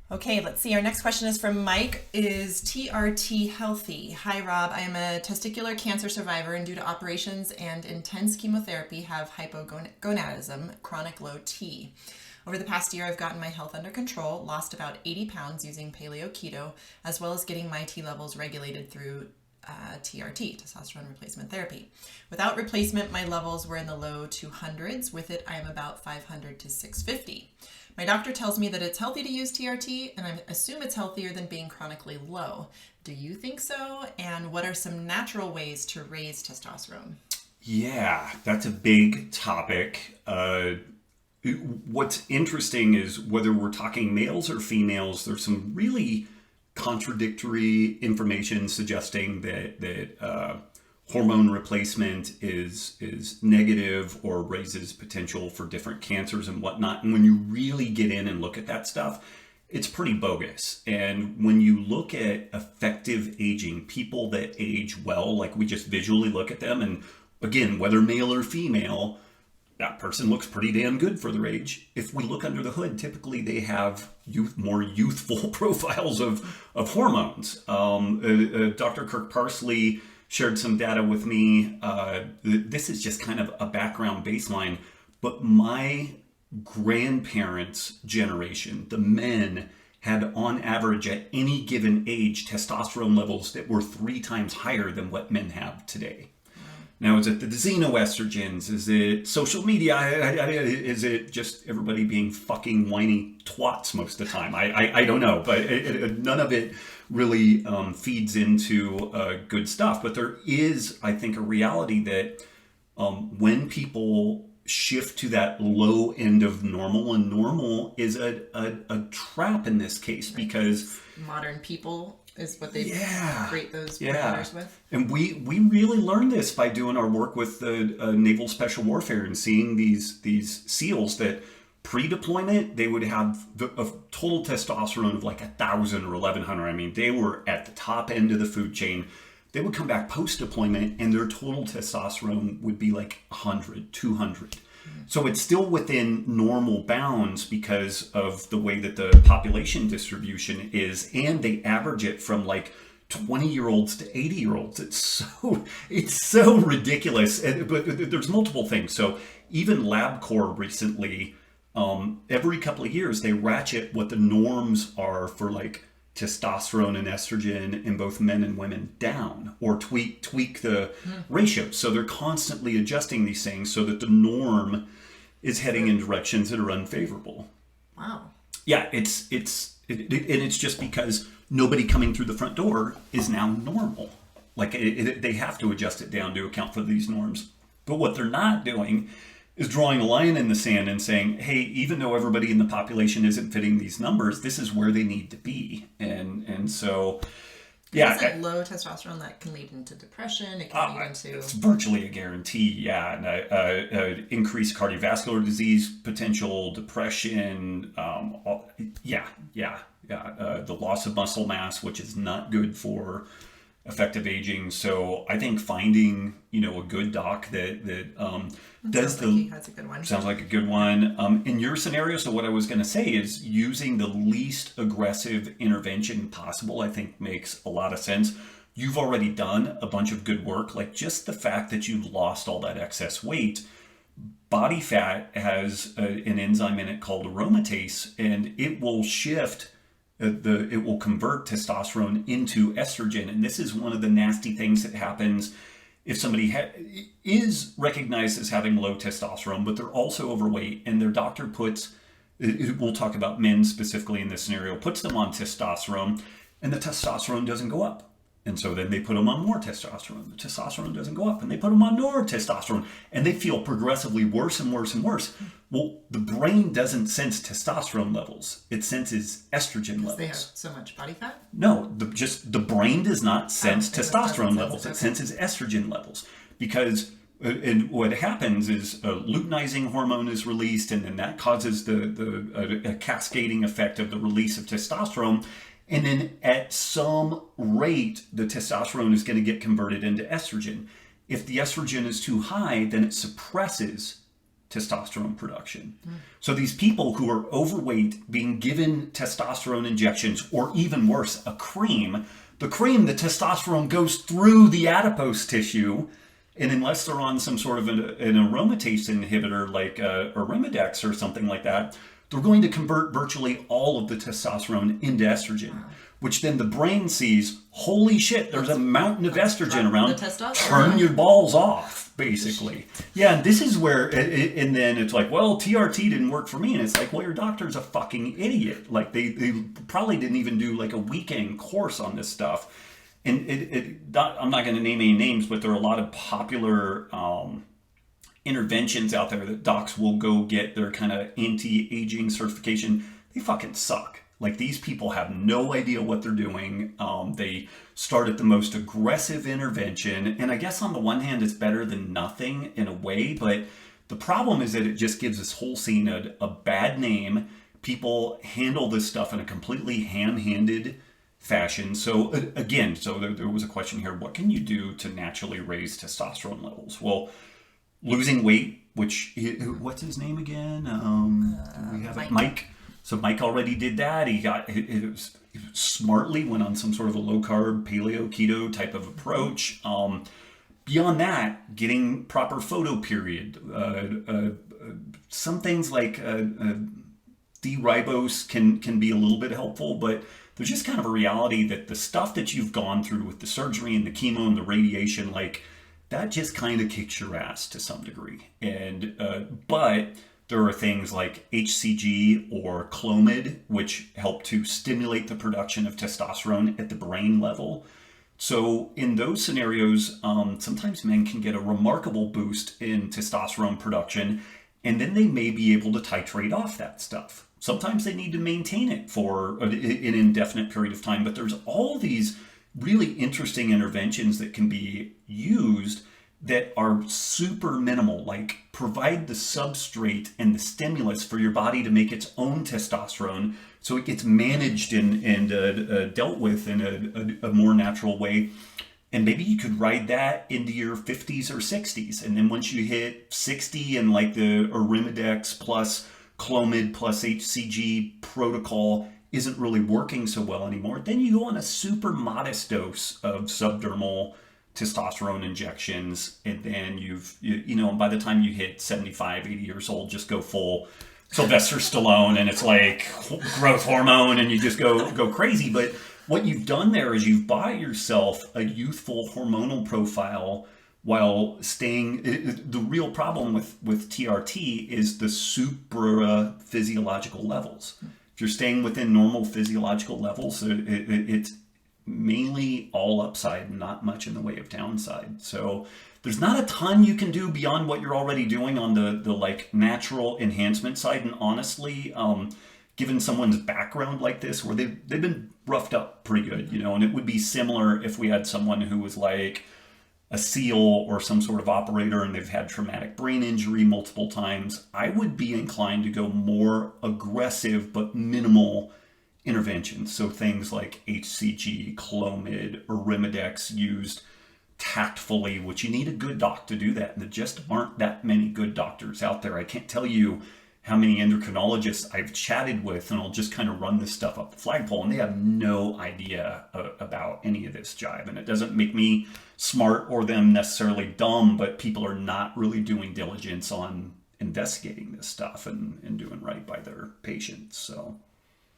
Okay, let's see. Our next question is from Mike. Is TRT healthy? Hi, Rob. I am a testicular cancer survivor and due to operations and intense chemotherapy have hypogonadism, chronic low T. Over the past year, I've gotten my health under control, lost about 80 pounds using Paleo keto, as well as getting my T levels regulated through TRT, testosterone replacement therapy. Without replacement, my levels were in the low 200s. With it, I am about 500 to 650. My doctor tells me that it's healthy to use TRT, and I assume it's healthier than being chronically low. Do you think so? And what are some natural ways to raise testosterone? Yeah, that's a big topic. What's interesting is whether we're talking males or females, there's some really contradictory information suggesting that hormone replacement is negative or raises potential for different cancers and whatnot. And when you really get in and look at that stuff, it's pretty bogus. And when you look at effective aging, people that age well, like we just visually look at them, and again, whether male or female, that person looks pretty damn good for their age. If we look under the hood, typically they have more youthful profiles of hormones. Dr. Kirk Parsley shared some data with me. This is just kind of a background baseline, but my grandparents' generation, the men, had on average at any given age testosterone levels that were 3 times higher than what men have today. Now, is it the xenoestrogens? Is it social media? Is it just everybody being fucking whiny twats most of the time? I don't know, but none of it really feeds into good stuff. But there is, I think, a reality that when people shift to that low end of normal, and normal is a trap in this case because modern people is what they create those yeah. with. And we really learned this by doing our work with the Naval Special Warfare and seeing these SEALs that pre-deployment, they would have a total testosterone of like 1,000 or 1,100. I mean, they were at the top end of the food chain. They would come back post-deployment and their total testosterone would be like 100, 200. So it's still within normal bounds because of the way that the population distribution is, and they average it from like 20-year-olds to 80-year-olds. It's so ridiculous. But there's multiple things. So even LabCorp recently, every couple of years, they ratchet what the norms are for like testosterone and estrogen in both men and women down, or tweak the ratios. So they're constantly adjusting these things so that the norm is heading in directions that are unfavorable. Wow. Yeah, and it's just because nobody coming through the front door is now normal. Like they have to adjust it down to account for these norms. But what they're not doing is drawing a line in the sand and saying, hey, even though everybody in the population isn't fitting these numbers, this is where they need to be. And so, yeah. Is it low testosterone that can lead into depression? It can lead into... It's virtually a guarantee, yeah. And increased cardiovascular disease potential, depression, the loss of muscle mass, which is not good for effective aging. So I think finding, a good doc that does that's a good one. Sounds like a good one. In your scenario, so what I was going to say is using the least aggressive intervention possible, I think makes a lot of sense. You've already done a bunch of good work, like just the fact that you've lost all that excess weight. Body fat has an enzyme in it called aromatase, and it will shift it will convert testosterone into estrogen. And this is one of the nasty things that happens if somebody is recognized as having low testosterone, but they're also overweight, and their doctor we'll talk about men specifically in this scenario, puts them on testosterone, and the testosterone doesn't go up. And so then they put them on more testosterone. The testosterone doesn't go up, and they put them on more testosterone, and they feel progressively worse and worse and worse. Well, the brain doesn't sense testosterone levels. It senses estrogen levels. They have so much body fat? No, the brain does not sense testosterone levels. It senses estrogen levels because and what happens is a luteinizing hormone is released, and then that causes a cascading effect of the release of testosterone. And then at some rate, the testosterone is going to get converted into estrogen. If the estrogen is too high, then it suppresses testosterone production. So these people who are overweight being given testosterone injections, or even worse, a cream, the testosterone goes through the adipose tissue, and unless they're on some sort of an aromatase inhibitor like Arimidex or something like that, they're going to convert virtually all of the testosterone into estrogen, which then the brain sees, holy shit, there's a mountain of estrogen around, turn your balls off, basically. Yeah, and this is where, and then it's like, well, TRT didn't work for me. And it's like, well, your doctor's a fucking idiot. Like, they probably didn't even do like a weekend course on this stuff. And I'm not going to name any names, but there are a lot of popular interventions out there that docs will go get their kind of anti-aging certification. They fucking suck. Like, these people have no idea what they're doing. They start at the most aggressive intervention. And I guess on the one hand, it's better than nothing in a way. But the problem is that it just gives this whole scene a bad name. People handle this stuff in a completely ham-handed fashion. So again, there was a question here. What can you do to naturally raise testosterone levels? Well, losing weight, what's his name again? We have Mike. So Mike already did that. He smartly went on some sort of a low carb, paleo, keto type of approach. Beyond that, getting proper photo period. Some things like D-ribose can be a little bit helpful, but there's just kind of a reality that the stuff that you've gone through with the surgery and the chemo and the radiation, like, that just kind of kicks your ass to some degree. And but there are things like HCG or Clomid, which help to stimulate the production of testosterone at the brain level. So in those scenarios, sometimes men can get a remarkable boost in testosterone production, and then they may be able to titrate off that stuff. Sometimes they need to maintain it for an indefinite period of time, but there's all these really interesting interventions that can be used that are super minimal, like provide the substrate and the stimulus for your body to make its own testosterone so it gets managed and dealt with in a more natural way. And maybe you could ride that into your 50s or 60s. And then once you hit 60 and like the Arimidex plus Clomid plus HCG protocol isn't really working so well anymore, then you go on a super modest dose of subdermal testosterone injections, and then by the time you hit 75, 80 years old, just go full Sylvester Stallone, and it's like growth hormone, and you just go crazy. But what you've done there is you've bought yourself a youthful hormonal profile while staying. The real problem with TRT is the supra physiological levels. If you're staying within normal physiological levels, it's mainly all upside, not much in the way of downside. So there's not a ton you can do beyond what you're already doing on the like natural enhancement side. And honestly, given someone's background like this, where they've been roughed up pretty good, and it would be similar if we had someone who was like a SEAL or some sort of operator and they've had traumatic brain injury multiple times. I would be inclined to go more aggressive but minimal interventions. So things like HCG, Clomid, Arimidex used tactfully, which you need a good doc to do that. And there just aren't that many good doctors out there. I can't tell you how many endocrinologists I've chatted with, and I'll just kind of run this stuff up the flagpole, and they have no idea about any of this jive. And it doesn't make me smart or them necessarily dumb, but people are not really doing diligence on investigating this stuff and doing right by their patients. So